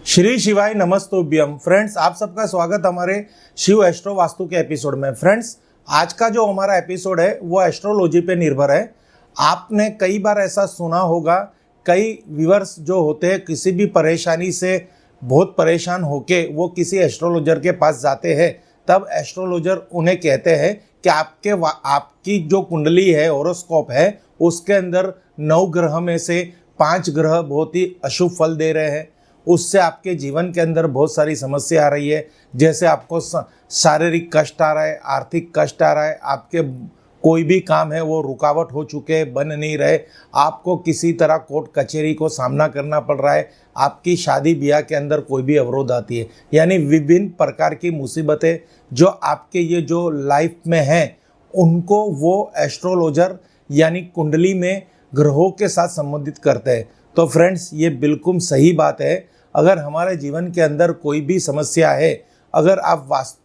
श्री शिवाय नमस्तुभ्यम। फ्रेंड्स, आप सबका स्वागत हमारे शिव एस्ट्रो वास्तु के एपिसोड में। फ्रेंड्स, आज का जो हमारा एपिसोड है वो एस्ट्रोलॉजी पे निर्भर है। आपने कई बार ऐसा सुना होगा, कई व्यूअर्स जो होते हैं किसी भी परेशानी से बहुत परेशान होके वो किसी एस्ट्रोलॉजर के पास जाते हैं, तब एस्ट्रोलॉजर उन्हें कहते हैं कि आपकी जो कुंडली है, होरोस्कोप है, उसके अंदर 9 ग्रह में से 5 ग्रह बहुत ही अशुभ फल दे रहे हैं। उससे आपके जीवन के अंदर बहुत सारी समस्या आ रही है, जैसे आपको शारीरिक कष्ट आ रहा है, आर्थिक कष्ट आ रहा है, आपके कोई भी काम है वो रुकावट हो चुके, बन नहीं रहे, आपको किसी तरह कोर्ट कचहरी को सामना करना पड़ रहा है, आपकी शादी ब्याह के अंदर कोई भी अवरोध आती है, यानी विभिन्न प्रकार की मुसीबतें जो आपके ये जो लाइफ में हैं, उनको वो एस्ट्रोलॉजर यानी कुंडली में ग्रहों के साथ संबंधित करते हैं। तो फ्रेंड्स, ये बिल्कुल सही बात है। अगर हमारे जीवन के अंदर कोई भी समस्या है, अगर आप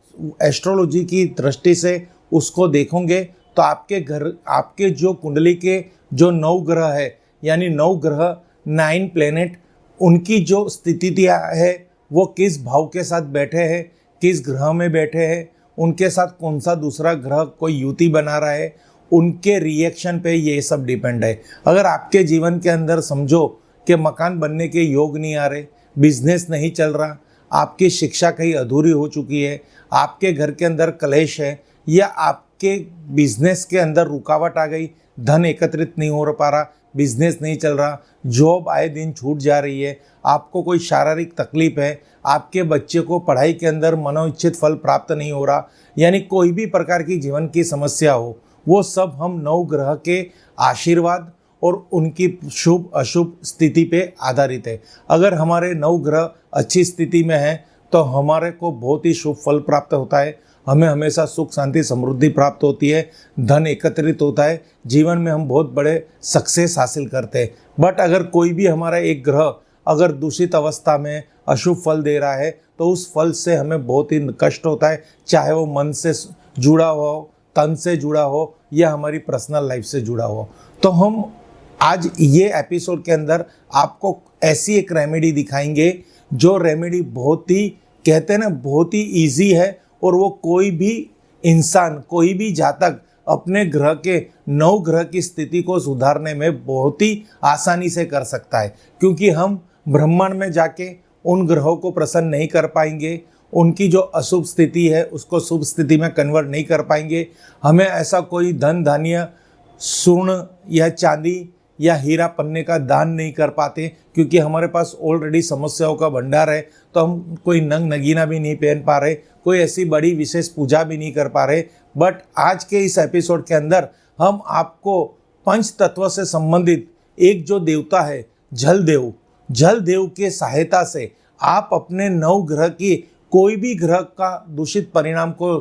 एस्ट्रोलॉजी की दृष्टि से उसको देखोगे तो आपके जो कुंडली के जो 9 ग्रह है, यानी 9 ग्रह 9 प्लेनेट, उनकी जो स्थितियाँ है वो किस भाव के साथ बैठे हैं, किस ग्रह में बैठे हैं, उनके साथ कौन सा दूसरा ग्रह कोई युति बना रहा है, उनके रिएक्शन पे ये सब डिपेंड है। अगर आपके जीवन के अंदर समझो कि मकान बनने के योग नहीं आ रहे, बिजनेस नहीं चल रहा, आपकी शिक्षा कहीं अधूरी हो चुकी है, आपके घर के अंदर कलेश है, या आपके बिजनेस के अंदर रुकावट आ गई, धन एकत्रित नहीं हो पा रहा, बिजनेस नहीं चल रहा, जॉब आए दिन छूट जा रही है, आपको कोई शारीरिक तकलीफ है, आपके बच्चे को पढ़ाई के अंदर मनोइच्छित फल प्राप्त नहीं हो रहा, यानी कोई भी प्रकार की जीवन की समस्या हो, वो सब हम 9 ग्रह के आशीर्वाद और उनकी शुभ अशुभ स्थिति पे आधारित है। अगर हमारे 9 ग्रह अच्छी स्थिति में हैं तो हमारे को बहुत ही शुभ फल प्राप्त होता है, हमें हमेशा सुख शांति समृद्धि प्राप्त होती है, धन एकत्रित होता है, जीवन में हम बहुत बड़े सक्सेस हासिल करते हैं। बट अगर कोई भी हमारा एक ग्रह अगर दूषित अवस्था में अशुभ फल दे रहा है तो उस फल से हमें बहुत ही कष्ट होता है, चाहे वो मन से जुड़ा हो, तन से जुड़ा हो, या हमारी पर्सनल लाइफ से जुड़ा हो। तो हम आज ये एपिसोड के अंदर आपको ऐसी एक रेमेडी दिखाएंगे जो रेमेडी बहुत ही, कहते हैं ना, बहुत ही इजी है, और वो कोई भी इंसान, कोई भी जातक अपने ग्रह के 9 ग्रह की स्थिति को सुधारने में बहुत ही आसानी से कर सकता है। क्योंकि हम ब्रह्मांड में जाके उन ग्रहों को प्रसन्न नहीं कर पाएंगे, उनकी जो अशुभ स्थिति है उसको शुभ स्थिति में कन्वर्ट नहीं कर पाएंगे, हमें ऐसा कोई धन धान्य, स्वर्ण या चांदी या हीरा पन्ने का दान नहीं कर पाते, क्योंकि हमारे पास ऑलरेडी समस्याओं का भंडार है। तो हम कोई नंग नगीना भी नहीं पहन पा रहे, कोई ऐसी बड़ी विशेष पूजा भी नहीं कर पा रहे। बट आज के इस एपिसोड के अंदर हम आपको पंच तत्व से संबंधित एक जो देवता है, जल देव के सहायता से आप अपने 9 ग्रह की कोई भी ग्रह का दूषित परिणाम को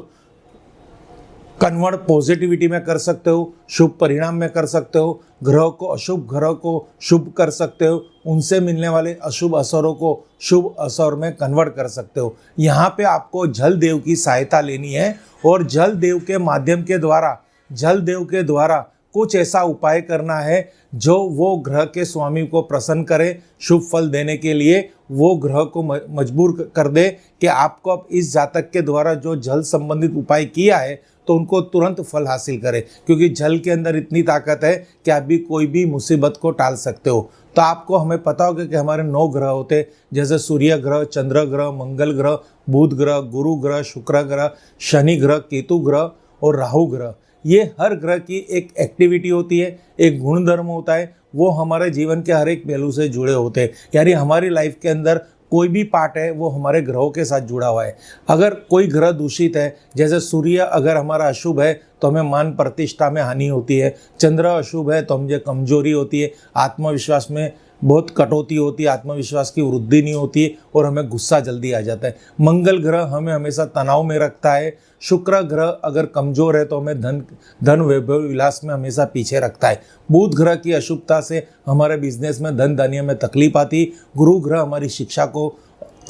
कन्वर्ट पॉजिटिविटी में कर सकते हो, शुभ परिणाम में कर सकते हो, ग्रह को शुभ कर सकते हो, उनसे मिलने वाले अशुभ असरों को शुभ असर में कन्वर्ट कर सकते हो। यहाँ पे आपको जल देव की सहायता लेनी है, और जल देव के माध्यम के द्वारा, जल देव के द्वारा कुछ ऐसा उपाय करना है जो वो ग्रह के स्वामी को प्रसन्न करे, शुभ फल देने के लिए वो ग्रह को मजबूर कर दे कि आपको अब इस जातक के द्वारा जो जल संबंधित उपाय किया है तो उनको तुरंत फल हासिल करे, क्योंकि जल के अंदर इतनी ताकत है कि आप भी कोई भी मुसीबत को टाल सकते हो। तो आपको, हमें पता होगा कि हमारे 9 ग्रह होते हैं, जैसे सूर्य ग्रह, चंद्र ग्रह, मंगल ग्रह, बुध ग्रह, गुरु ग्रह, शुक्र ग्रह, शनि ग्रह, केतु ग्रह और राहु ग्रह। ये हर ग्रह की एक एक्टिविटी होती है, एक गुणधर्म होता है, वो हमारे जीवन के हर एक पहलू से जुड़े होते हैं। यानी हमारी लाइफ के अंदर कोई भी पार्ट है वो हमारे ग्रहों के साथ जुड़ा हुआ है। अगर कोई ग्रह दूषित है, जैसे सूर्य अगर हमारा अशुभ है तो हमें मान प्रतिष्ठा में हानि होती है, चंद्र अशुभ है तो मुझे कमजोरी होती है, आत्मविश्वास में बहुत कटौती होती है, आत्मविश्वास की वृद्धि नहीं होती है, और हमें गुस्सा जल्दी आ जाता है। मंगल ग्रह हमें हमेशा तनाव में रखता है। शुक्र ग्रह अगर कमजोर है तो हमें धन वैभव विलास में हमेशा पीछे रखता है। बुध ग्रह की अशुभता से हमारे बिजनेस में, धन धान्य में तकलीफ आती। गुरु ग्रह हमारी शिक्षा को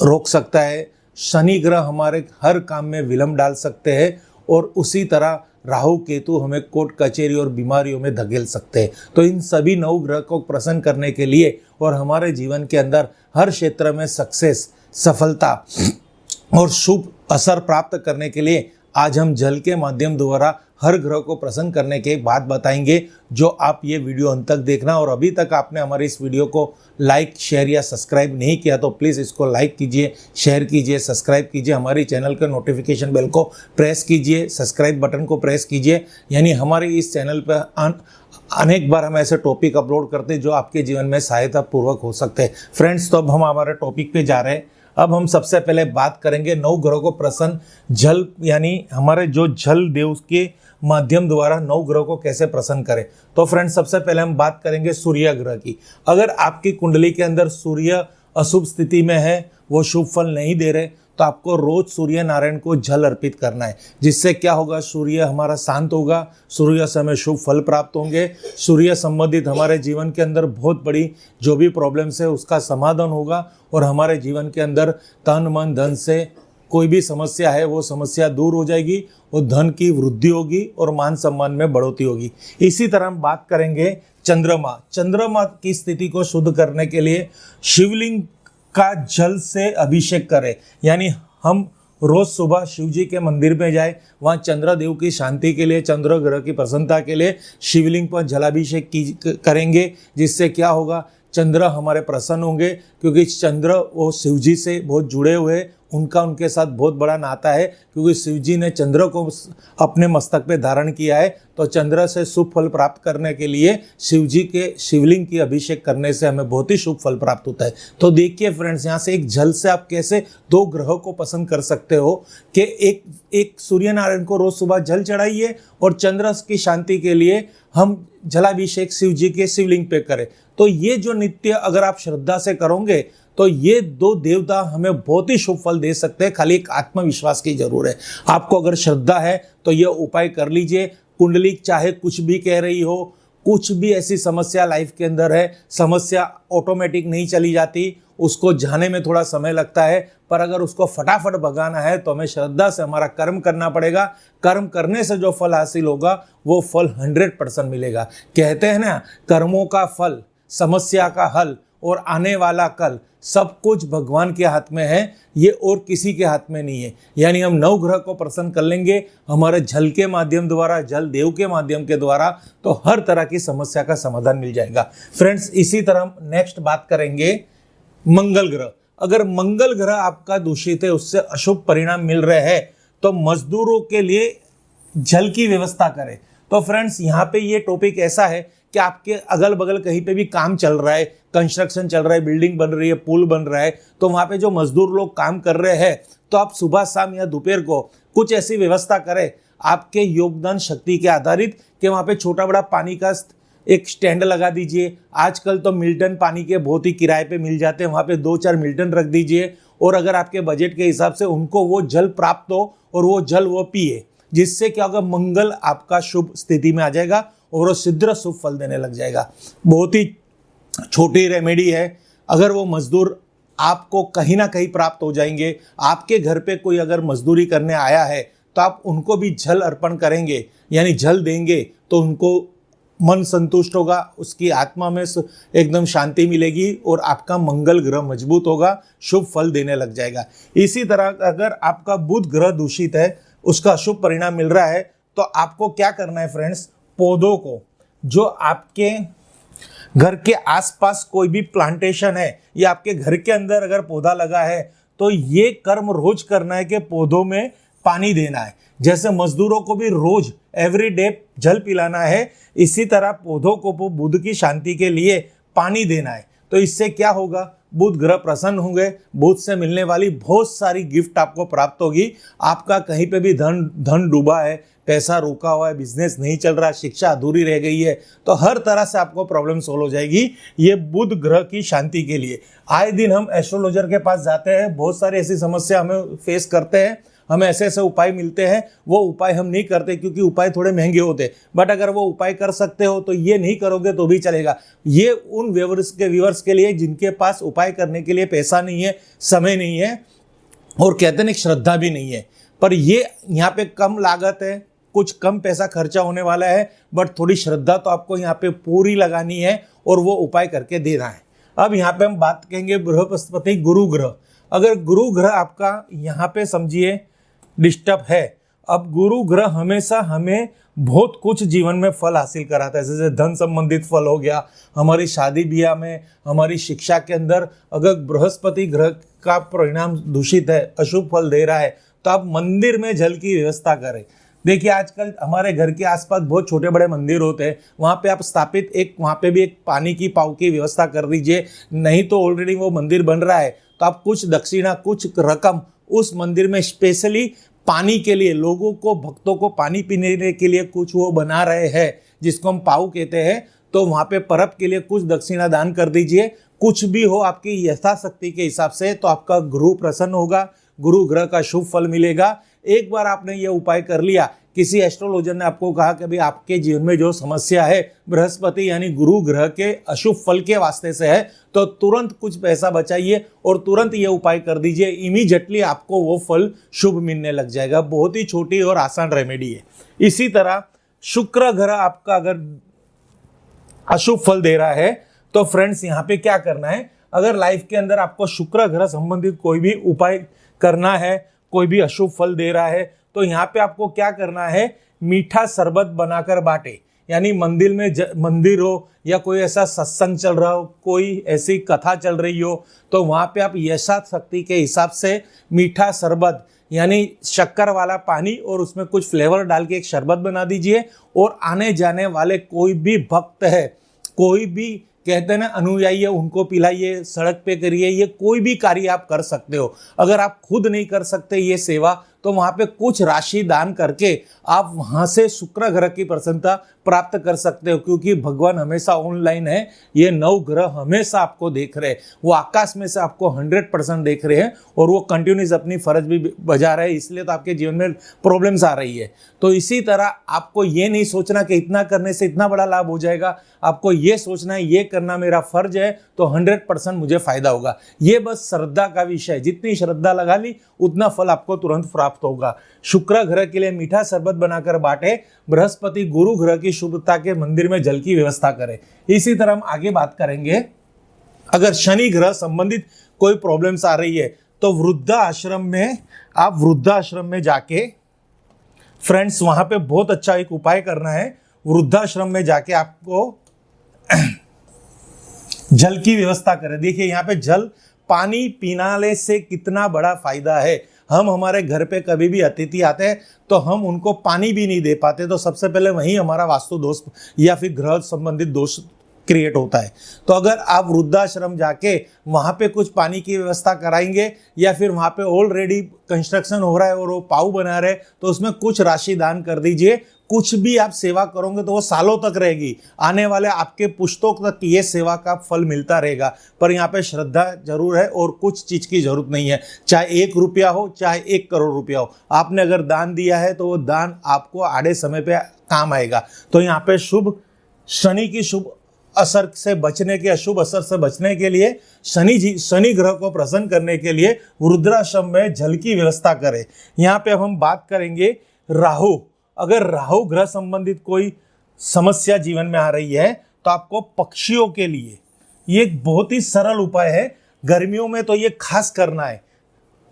रोक सकता है। शनि ग्रह हमारे हर काम में विलंब डाल सकते हैं, और उसी तरह राहु केतु हमें कोर्ट कचहरी और बीमारियों में धकेल सकते हैं। तो इन सभी 9 ग्रह को प्रसन्न करने के लिए और हमारे जीवन के अंदर हर क्षेत्र में सक्सेस, सफलता और शुभ असर प्राप्त करने के लिए आज हम जल के माध्यम द्वारा हर ग्रह को प्रसन्न करने के बात बताएंगे, जो आप ये वीडियो अंत तक देखना। और अभी तक आपने हमारे इस वीडियो को लाइक, शेयर या सब्सक्राइब नहीं किया तो प्लीज़ इसको लाइक कीजिए, शेयर कीजिए, सब्सक्राइब कीजिए, हमारी चैनल के नोटिफिकेशन बेल को प्रेस कीजिए, सब्सक्राइब बटन को प्रेस कीजिए। यानी हमारे इस चैनल पर अनेक बार हम ऐसे टॉपिक अपलोड करते हैं जो आपके जीवन में सहायता पूर्वक हो सकते हैं। फ्रेंड्स, तो अब हम हमारे टॉपिक पे जा रहे हैं। अब हम सबसे पहले बात करेंगे 9 ग्रहों को प्रसन्न जल, यानी हमारे जो जल देव के माध्यम द्वारा 9 ग्रहों को कैसे प्रसन्न करें। तो फ्रेंड्स, सबसे पहले हम बात करेंगे सूर्य ग्रह की। अगर आपकी कुंडली के अंदर सूर्य अशुभ स्थिति में है, वो शुभ फल नहीं दे रहे, तो आपको रोज सूर्य नारायण को जल अर्पित करना है। जिससे क्या होगा, सूर्य हमारा शांत होगा, सूर्य से हमें शुभ फल प्राप्त होंगे, सूर्य संबंधित हमारे जीवन के अंदर बहुत बड़ी जो भी प्रॉब्लम्स है उसका समाधान होगा और हमारे जीवन के अंदर तन मन धन से कोई भी समस्या है वो समस्या दूर हो जाएगी और धन की वृद्धि होगी और मान सम्मान में बढ़ोतरी होगी। इसी तरह हम बात करेंगे चंद्रमा की स्थिति को शुद्ध करने के लिए शिवलिंग का जल से अभिषेक करें। यानी हम रोज सुबह शिव जी के मंदिर में जाए, वहाँ चंद्रदेव की शांति के लिए, चंद्र ग्रह की प्रसन्नता के लिए शिवलिंग पर जलाभिषेक करेंगे। जिससे क्या होगा, चंद्र हमारे प्रसन्न होंगे, क्योंकि चंद्र वो शिव जी से बहुत जुड़े हुए, उनके साथ बहुत बड़ा नाता है, क्योंकि शिव जी ने चंद्र को अपने मस्तक पे धारण किया है। तो चंद्र से शुभ फल प्राप्त करने के लिए शिव जी के शिवलिंग की अभिषेक करने से हमें बहुत ही शुभ फल प्राप्त होता है। तो देखिए फ्रेंड्स, यहाँ से एक जल से आप कैसे 2 ग्रहों को पसंद कर सकते हो कि एक सूर्य नारायण को रोज सुबह जल चढ़ाइए और चंद्र की शांति के लिए हम जलाभिषेक शिव जी के शिवलिंग पे करें। तो ये जो नित्य अगर आप श्रद्धा से करोगे तो ये 2 देवता हमें बहुत ही शुभ फल दे सकते हैं। खाली एक आत्मविश्वास की जरूरत है। आपको अगर श्रद्धा है तो ये उपाय कर लीजिए। कुंडली चाहे कुछ भी कह रही हो, कुछ भी ऐसी समस्या लाइफ के अंदर है, समस्या ऑटोमेटिक नहीं चली जाती, उसको जाने में थोड़ा समय लगता है, पर अगर उसको फटाफट भगाना है तो हमें श्रद्धा से हमारा कर्म करना पड़ेगा। कर्म करने से जो फल हासिल होगा वो फल 100% मिलेगा। कहते हैं ना, कर्मों का फल, समस्या का हल और आने वाला कल सब कुछ भगवान के हाथ में है, ये और किसी के हाथ में नहीं है। यानी हम 9 ग्रह को प्रसन्न कर लेंगे हमारे जल के माध्यम द्वारा, जल देव के माध्यम के द्वारा, तो हर तरह की समस्या का समाधान मिल जाएगा। फ्रेंड्स, इसी तरह हम नेक्स्ट बात करेंगे मंगल ग्रह। अगर मंगल ग्रह आपका दूषित है, उससे अशुभ परिणाम मिल रहे हैं, तो मजदूरों के लिए जल की व्यवस्था करें। तो फ्रेंड्स, यहाँ पे ये टॉपिक ऐसा है कि आपके अगल बगल कहीं पे भी काम चल रहा है, कंस्ट्रक्शन चल रहा है, बिल्डिंग बन रही है, पुल बन रहा है, तो वहाँ पे जो मजदूर लोग काम कर रहे हैं, तो आप सुबह शाम या दोपहर को कुछ ऐसी व्यवस्था करें आपके योगदान शक्ति के आधारित कि वहाँ पे छोटा बड़ा पानी का एक स्टैंड लगा दीजिए। आजकल तो मिल्टन पानी के बहुत ही किराए पे मिल जाते हैं, वहाँ पे 2-4 मिल्टन रख दीजिए और अगर आपके बजट के हिसाब से उनको वो जल प्राप्त हो और वो जल वो पिए। जिससे क्या होगा, मंगल आपका शुभ स्थिति में आ जाएगा और वो शीघ्र शुभ फल देने लग जाएगा। बहुत ही छोटी रेमेडी है। अगर वो मजदूर आपको कहीं ना कहीं प्राप्त हो जाएंगे, आपके घर पे कोई अगर मजदूरी करने आया है तो आप उनको भी जल अर्पण करेंगे, यानी जल देंगे, तो उनको मन संतुष्ट होगा, उसकी आत्मा में एकदम शांति मिलेगी और आपका मंगल ग्रह मजबूत होगा, शुभ फल देने लग जाएगा। इसी तरह अगर आपका बुध ग्रह दूषित है, उसका शुभ परिणाम मिल रहा है, तो आपको क्या करना है फ्रेंड्स, पौधों को, जो आपके घर के आसपास कोई भी प्लांटेशन है या आपके घर के अंदर अगर पौधा लगा है, तो ये कर्म रोज करना है कि पौधों में पानी देना है। जैसे मजदूरों को भी रोज एवरी डे जल पिलाना है, इसी तरह पौधों को बुध की शांति के लिए पानी देना है। तो इससे क्या होगा, बुध ग्रह प्रसन्न होंगे, बुध से मिलने वाली बहुत सारी गिफ्ट आपको प्राप्त होगी। आपका कहीं पे भी धन डूबा है, पैसा रुका हुआ है, बिजनेस नहीं चल रहा, शिक्षा अधूरी रह गई है, तो हर तरह से आपको प्रॉब्लम सोल्व हो जाएगी ये बुध ग्रह की शांति के लिए। आए दिन हम एस्ट्रोलॉजर के पास जाते हैं, बहुत सारी ऐसी समस्या हमें फेस करते हैं, हमें ऐसे ऐसे उपाय मिलते हैं, वो उपाय हम नहीं करते क्योंकि उपाय थोड़े महंगे होते। बट अगर वो उपाय कर सकते हो तो ये नहीं करोगे तो भी चलेगा। ये उन व्यूअर्स के लिए जिनके पास उपाय करने के लिए पैसा नहीं है, समय नहीं है और कहते हैं श्रद्धा भी नहीं है। पर ये यहाँ पे कम लागत है, कुछ कम पैसा खर्चा होने वाला है, बट थोड़ी श्रद्धा तो आपको यहाँ पे पूरी लगानी है और वो उपाय करके देना है। अब यहाँ पे हम बात करेंगे बृहस्पति गुरु ग्रह। अगर गुरु ग्रह आपका यहाँ पे समझिए डिस्टर्ब है, अब गुरु ग्रह हमेशा हमें बहुत कुछ जीवन में फल हासिल कराता है, जैसे धन संबंधित फल हो गया, हमारी शादी ब्याह में, हमारी शिक्षा के अंदर अगर बृहस्पति ग्रह का परिणाम दूषित है, अशुभ फल दे रहा है, तो आप मंदिर में जल की व्यवस्था करें। देखिए आजकल हमारे घर के आसपास बहुत छोटे बड़े मंदिर होते हैं, वहाँ पे आप स्थापित वहाँ पे भी एक पानी की पाव की व्यवस्था कर दीजिए। नहीं तो ऑलरेडी वो मंदिर बन रहा है तो आप कुछ दक्षिणा, कुछ रकम उस मंदिर में स्पेशली पानी के लिए, लोगों को, भक्तों को पानी पीने के लिए कुछ वो बना रहे हैं जिसको हम पाव कहते हैं, तो वहाँ पे परब के लिए कुछ दक्षिणा दान कर दीजिए। कुछ भी हो आपकी यथाशक्ति के हिसाब से, तो आपका गुरु प्रसन्न होगा, गुरु ग्रह का शुभ फल मिलेगा। एक बार आपने ये उपाय कर लिया, किसी एस्ट्रोलॉजर ने आपको कहा कि भाई आपके जीवन में जो समस्या है बृहस्पति यानी गुरु ग्रह के अशुभ फल के वास्ते से है, तो तुरंत कुछ पैसा बचाइए और तुरंत ये उपाय कर दीजिए। इमीडिएटली आपको वो फल शुभ मिलने लग जाएगा। बहुत ही छोटी और आसान रेमेडी है। इसी तरह शुक्र ग्रह आपका अगर अशुभ फल दे रहा है तो फ्रेंड्स यहाँ पे क्या करना है, अगर लाइफ के अंदर आपको शुक्र ग्रह संबंधित कोई भी उपाय करना है, कोई भी अशुभ फल दे रहा है, तो यहाँ पे आपको क्या करना है, मीठा शरबत बनाकर बांटे। यानी मंदिर हो या कोई ऐसा सत्संग चल रहा हो, कोई ऐसी कथा चल रही हो, तो वहाँ पे आप यथाशक्ति के हिसाब से मीठा शरबत यानी शक्कर वाला पानी और उसमें कुछ फ्लेवर डाल के एक शरबत बना दीजिए। और आने जाने वाले कोई भी भक्त है, कोई भी कहते हैं ना अनुयायी है, उनको पिलाइए, सड़क पे करिए, ये कोई भी कार्य आप कर सकते हो। अगर आप खुद नहीं कर सकते ये सेवा, तो वहाँ पे कुछ राशि दान करके आप वहाँ से शुक्र ग्रह की प्रसन्नता प्राप्त कर सकते हो, क्योंकि भगवान हमेशा ऑनलाइन है। ये 9 ग्रह हमेशा आपको देख रहे हैं, वो आकाश में से आपको 100% देख रहे हैं और वो कंटिन्यूस अपनी फर्ज भी बजा रहे हैं, इसलिए तो आपके जीवन में प्रॉब्लम्स आ रही है। तो इसी तरह आपको ये नहीं सोचना कि इतना करने से इतना बड़ा लाभ हो जाएगा, आपको ये सोचना है ये करना मेरा फर्ज है तो 100% मुझे फायदा होगा। ये बस श्रद्धा का विषय है, जितनी श्रद्धा लगा ली उतना फल आपको तुरंत प्राप्त होगा। शुक्र ग्रह के लिए मीठा शरबत बनाकर बांटे, बृहस्पति गुरु ग्रह की शुभता के मंदिर में जल की व्यवस्था करें। इसी तरह हम आगे बात करेंगे, अगर शनि ग्रह संबंधित कोई प्रॉब्लम्स आ रही है तो वृद्धाश्रम में जाके फ्रेंड्स वहां पे बहुत अच्छा एक उपाय करना है। वृद्धाश्रम में जाके आपको जल की व्यवस्था करें। देखिए यहाँ पे जल, पानी पीने से कितना बड़ा फायदा है। हम हमारे घर पे कभी भी अतिथि आते हैं तो हम उनको पानी भी नहीं दे पाते, तो सबसे पहले वहीं हमारा वास्तु दोष या फिर ग्रह संबंधित दोष क्रिएट होता है। तो अगर आप वृद्धाश्रम जाके वहाँ पे कुछ पानी की व्यवस्था कराएंगे या फिर वहाँ पे ऑलरेडी कंस्ट्रक्शन हो रहा है और वो पाव बना रहे हैं, तो उसमें कुछ राशि दान कर दीजिए। कुछ भी आप सेवा करोगे तो वो सालों तक रहेगी, आने वाले आपके पुश्तों तक ये सेवा का फल मिलता रहेगा। पर यहाँ पे श्रद्धा जरूर है और कुछ चीज़ की जरूरत नहीं है, चाहे 1 रुपया हो चाहे 1 करोड़ रुपया हो। आपने अगर दान दिया है तो वो दान आपको आड़े समय पे काम आएगा। तो यहाँ पे शनि की शुभ असर से बचने के, अशुभ असर से बचने के लिए, शनि ग्रह को प्रसन्न करने के लिए वृद्धाश्रम में जल की व्यवस्था करें। यहाँ पे अब हम बात करेंगे राहु। अगर राहु ग्रह संबंधित कोई समस्या जीवन में आ रही है तो आपको पक्षियों के लिए ये एक बहुत ही सरल उपाय है। गर्मियों में तो ये खास करना है।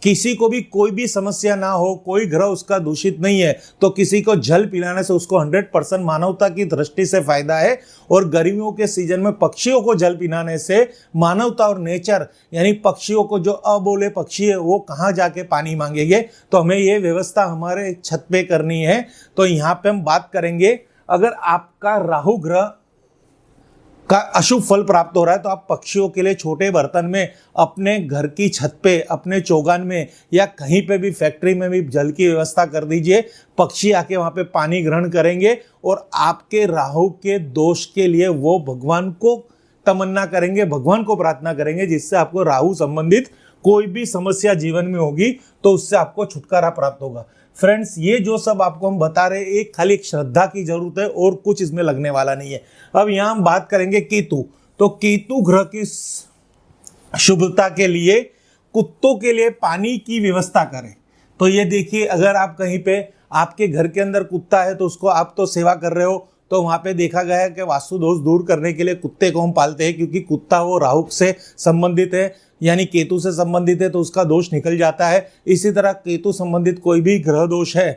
किसी को भी कोई भी समस्या ना हो, कोई ग्रह उसका दूषित नहीं है, तो किसी को जल पिलाने से उसको 100% मानवता की दृष्टि से फायदा है। और गर्मियों के सीजन में पक्षियों को जल पिलाने से मानवता और नेचर यानी पक्षियों को, जो अबोले पक्षी है वो कहाँ जाके पानी मांगेंगे, तो हमें ये व्यवस्था हमारे छत पे करनी है। तो यहाँ पे हम बात करेंगे, अगर आपका राहु ग्रह का अशुभ फल प्राप्त हो रहा है तो आप पक्षियों के लिए छोटे बर्तन में अपने घर की छत पे, अपने चौगान में या कहीं पे भी फैक्ट्री में भी जल की व्यवस्था कर दीजिए। पक्षी आके वहाँ पे पानी ग्रहण करेंगे और आपके राहु के दोष के लिए वो भगवान को तमन्ना करेंगे, भगवान को प्रार्थना करेंगे, जिससे आपको राहु संबंधित कोई भी समस्या जीवन में होगी तो उससे आपको छुटकारा प्राप्त होगा। फ्रेंड्स, ये जो सब आपको हम बता रहे हैं, एक खाली एक श्रद्धा की जरूरत है और कुछ इसमें लगने वाला नहीं है। अब यहाँ हम बात करेंगे केतु। तो केतु ग्रह की शुभता के लिए कुत्तों के लिए पानी की व्यवस्था करें। तो ये देखिए, अगर आप कहीं पे आपके घर के अंदर कुत्ता है तो उसको आप तो सेवा कर रहे हो, तो वहाँ पे देखा गया है कि वास्तु दोष दूर करने के लिए कुत्ते को हम पालते हैं, क्योंकि कुत्ता वो राहु से संबंधित है, यानी केतु से संबंधित है, तो उसका दोष निकल जाता है। इसी तरह केतु संबंधित कोई भी ग्रह दोष है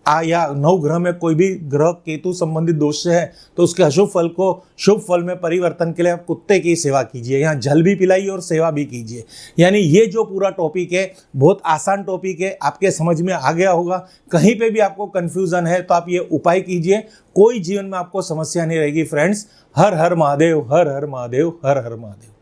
या नौ ग्रह में कोई भी ग्रह केतु संबंधित दोष है तो उसके अशुभ फल को शुभ फल में परिवर्तन के लिए आप कुत्ते की सेवा कीजिए। यहाँ जल भी पिलाइए और सेवा भी कीजिए। यानी ये जो पूरा टॉपिक है बहुत आसान टॉपिक है, आपके समझ में आ गया होगा। कहीं पे भी आपको कंफ्यूजन है तो आप ये उपाय कीजिए, कोई जीवन में आपको समस्या नहीं रहेगी। फ्रेंड्स, हर हर महादेव, हर हर महादेव, हर हर महादेव।